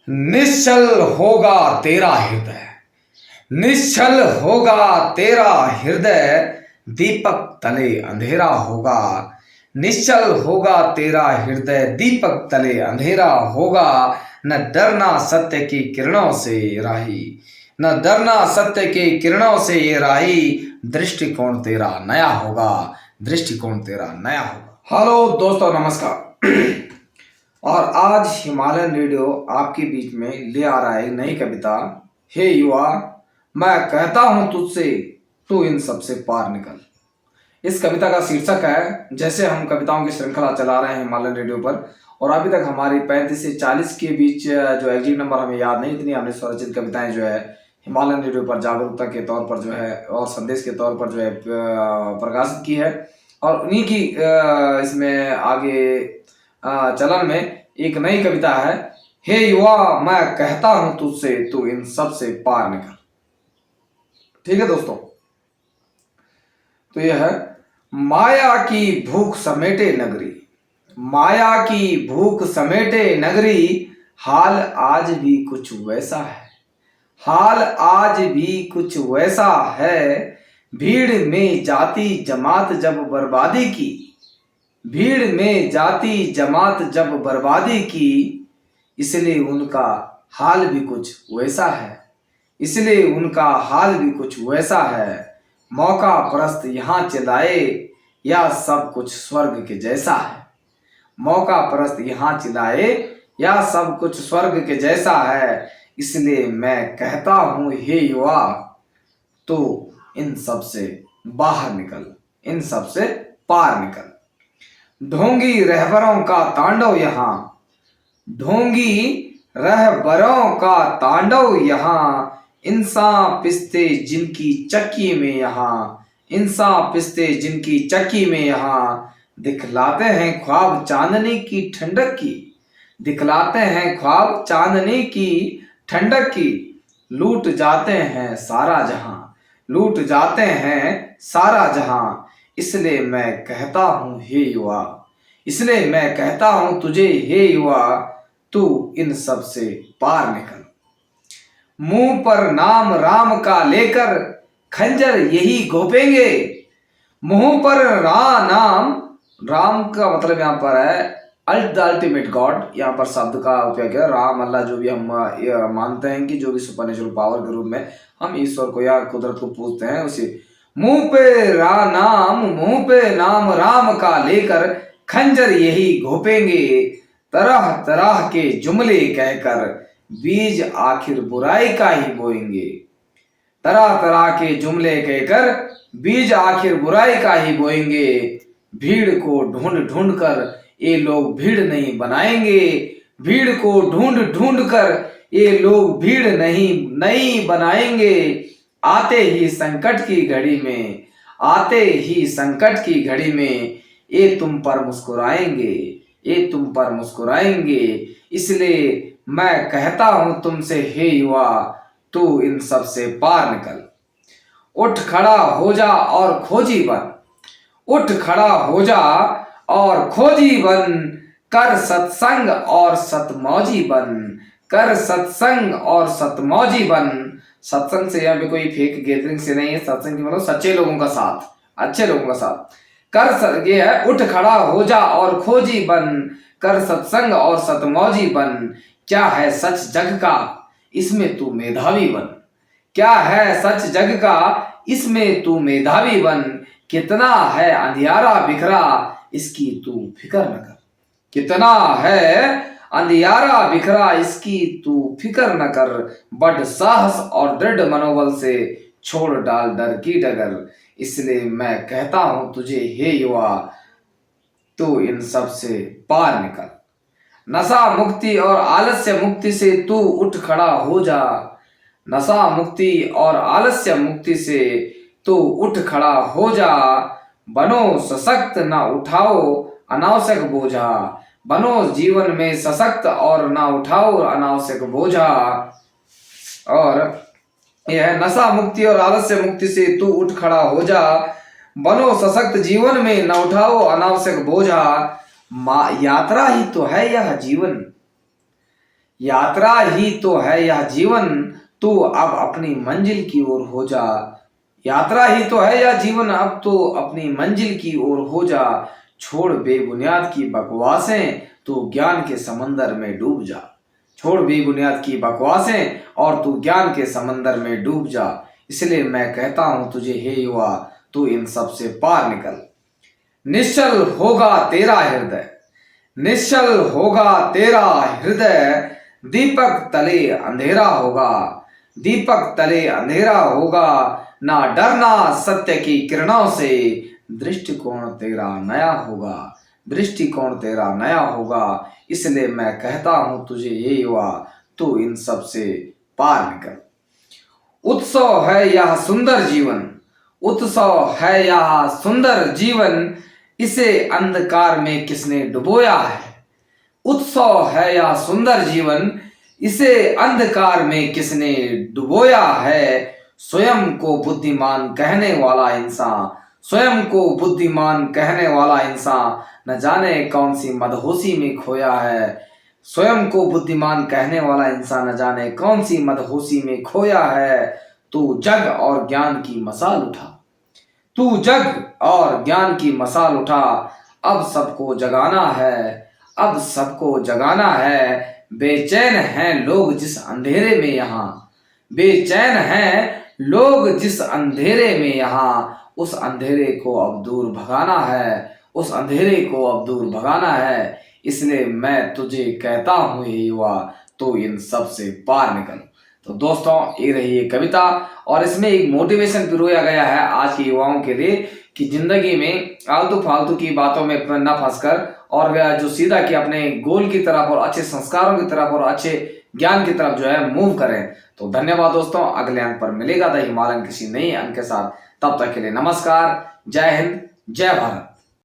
निश्चल होगा तेरा हृदय, निश्चल होगा तेरा हृदय, दीपक तले अंधेरा होगा। निश्चल होगा तेरा हृदय, दीपक तले अंधेरा होगा। न डरना सत्य की किरणों से राही, न डरना सत्य की किरणों से ये राही। दृष्टिकोण तेरा नया होगा, दृष्टिकोण तेरा नया होगा। हेलो दोस्तों, नमस्कार। और आज हिमालयन रेडियो आपके बीच में ले आ रहा है नई कविता। हे युवा, मैं कहता हूं तुझसे, तू इन सबसे पार निकल। इस कविता का शीर्षक है, जैसे हम कविताओं की श्रृंखला चला रहे हैं हिमालयन रेडियो पर, और अभी तक हमारी 35 से 40 के बीच जो एग्जिट नंबर हमें याद नहीं, इतनी हमने स्वरचित कविताएं जो है हिमालयन रेडियो पर जागरूकता के तौर पर जो है और संदेश के तौर पर जो है प्रकाशित की है। और उन्हीं की इसमें आगे चलन में एक नई कविता है। हे युवा, मैं कहता हूं तुझसे, तू इन सब से पार निकल। ठीक है दोस्तों, तो यह है माया की भूख समेटे नगरी, माया की भूख समेटे नगरी, हाल आज भी कुछ वैसा है, हाल आज भी कुछ वैसा है। भीड़ में जाति जमात जब बर्बादी की, भीड़ में जाति जमात जब बर्बादी की, इसलिए उनका हाल भी कुछ वैसा है, इसलिए उनका हाल भी कुछ वैसा है। मौका परस्त यहाँ चिल्लाए, या सब कुछ स्वर्ग के जैसा है। मौका परस्त यहाँ चिल्लाए, या सब कुछ स्वर्ग के जैसा है। इसलिए मैं कहता हूं हे युवा, तो इन सब से बाहर निकल, इन सब से पार निकल। ढोंगी रहबरों का तांडव यहाँ, ढोंगी रहबरों का तांडव यहाँ। इंसान पिसते जिनकी चक्की में यहाँ, इंसान पिसते जिनकी चक्की में यहाँ। दिखलाते हैं ख्वाब चांदनी की ठंडक की, दिखलाते हैं ख्वाब चांदनी की ठंडक की। लूट जाते हैं सारा जहां, लूट जाते हैं सारा जहां। इसलिए मैं कहता हूं हे युवा, इसलिए मैं कहता हूं तुझे हे युवा, तू इन सब से पार निकल। मुंह पर नाम राम का लेकर खंजर यही घोपेंगे, मुंह पर नाम राम का मतलब यहाँ पर है द अल्टीमेट गॉड। यहाँ पर शब्द का उपयोग किया राम, अल्लाह, जो भी हम मानते हैं कि जो भी सुपरनेचुरल पावर के रूप में हम ईश्वर को या कुदरत को पूजते हैं, उसी मुंह पे नाम, मुंह पे नाम राम का लेकर खंजर यही घोपेंगे। तरह तरह के जुमले कहकर बीज आखिर बुराई का ही बोएंगे, तरह तरह के जुमले कहकर बीज आखिर बुराई का ही बोएंगे। भीड़ को ढूंढ ढूंढ कर ये लोग भीड़ नहीं बनाएंगे, भीड़ को ढूंढ ढूंढ कर ये लोग भीड़ नहीं बनाएंगे। आते ही संकट की घड़ी में, आते ही संकट की घड़ी में ये तुम पर मुस्कुराएंगे, ये तुम पर मुस्कुराएंगे। इसलिए मैं कहता हूं तुमसे हे युवा, तू इन सब से पार निकल। उठ खड़ा हो जा और खोजी बन, उठ खड़ा हो जा और खोजी बन। कर सत्संग और सतमौजी बन, कर सत्संग और सतमौजी बन। सत्संग से यहाँ पे कोई फेक गैदरिंग से नहीं है, सत्संग की मतलब सच्चे लोगों का साथ, अच्छे लोगों का साथ। ये है उठ खड़ा हो जा और खोजी बन, कर सत्संग और सतमौजी बन। क्या है सच जग का, इसमें तू मेधावी बन, क्या है सच जग का, इसमें तू मेधावी बन। कितना है अंधियारा बिखरा, इसकी तू फिक्र न कर, कितना है अंधियारा बिखरा, इसकी तू फिक्र न कर। बड़ साहस और दृढ़ मनोबल से छोड़ डाल डर की डगर। इसलिए मैं कहता हूं तुझे हे युवा, तू इन सब से पार निकल। नशा मुक्ति और आलस्य मुक्ति से तू उठ खड़ा हो जा, नशा मुक्ति और आलस्य मुक्ति से तू उठ खड़ा हो जा। बनो सशक्त, ना उठाओ अनावश्यक बोझा, बनो जीवन में सशक्त और ना उठाओ अनावश्यक बोझा। और यह नशा मुक्ति और आलस्य मुक्ति से तू उठ खड़ा हो जा, बनो सशक्त जीवन में न उठाओ अनावश्यक बोझा। यात्रा ही तो है यह जीवन, यात्रा ही तो है यह जीवन, तू अब अपनी मंजिल की ओर हो जा। यात्रा ही तो है यह जीवन, अब तो अपनी मंजिल की ओर हो जा। छोड़ बेबुनियाद की बकवासें, तू ज्ञान के समंदर में डूब जा। छोड़ बेबुनियाद की बकवासें और तू ज्ञान के समंदर में डूब जा। इसलिए मैं कहता हूं तुझे, हे युवा, तू इन सब से पार निकल। निश्चल होगा तेरा हृदय, निश्चल होगा तेरा हृदय, दीपक तले अंधेरा होगा। दीपक तले अंधेरा होगा, ना डरना सत्य की किरणों से। दृष्टिकोण तेरा नया होगा, दृष्टिकोण तेरा नया होगा। इसलिए मैं कहता हूं तुझे, ये युवा, तू इन सब से पार निकल। उत्सव है यह सुंदर जीवन, उत्सव है यह सुंदर जीवन, इसे अंधकार में किसने डुबोया है। उत्सव है यह सुंदर जीवन, इसे अंधकार में किसने डुबोया है। स्वयं को बुद्धिमान कहने वाला इंसान, स्वयं को बुद्धिमान कहने वाला इंसान न जाने कौन सी मदहोशी में खोया है। स्वयं को बुद्धिमान कहने वाला इंसान न जाने कौन सी मदहोशी में खोया है। तू जग और ज्ञान की मसाल उठा, तू जग और ज्ञान की मसाल उठा। अब सबको जगाना है, अब सबको जगाना है। बेचैन हैं लोग जिस अंधेरे में यहाँ, बेचैन हैं लोग जिस अंधेरे में यहाँ। उस अंधेरे को अब दूर भगाना है, उस अंधेरे को अब दूर भगाना है। इसलिए मैं तुझे कहता हूँ, ये युवा, तो इन सब से पार निकल। तो दोस्तों, ये रही ये कविता, और इसमें एक मोटिवेशन पिरोया गया है आज के युवाओं के लिए कि जिंदगी में आलतू फालतू की बातों में न फंसकर और जो सीधा कि अपने गोल की तरफ और अच्छे संस्कारों की तरफ और अच्छे ज्ञान की तरफ जो है मूव करें। तो धन्यवाद दोस्तों, अगले अंक पर मिलेगा द हिमालयन किसी नई अंक के साथ। तब तक के लिए नमस्कार, जय हिंद, जय भारत।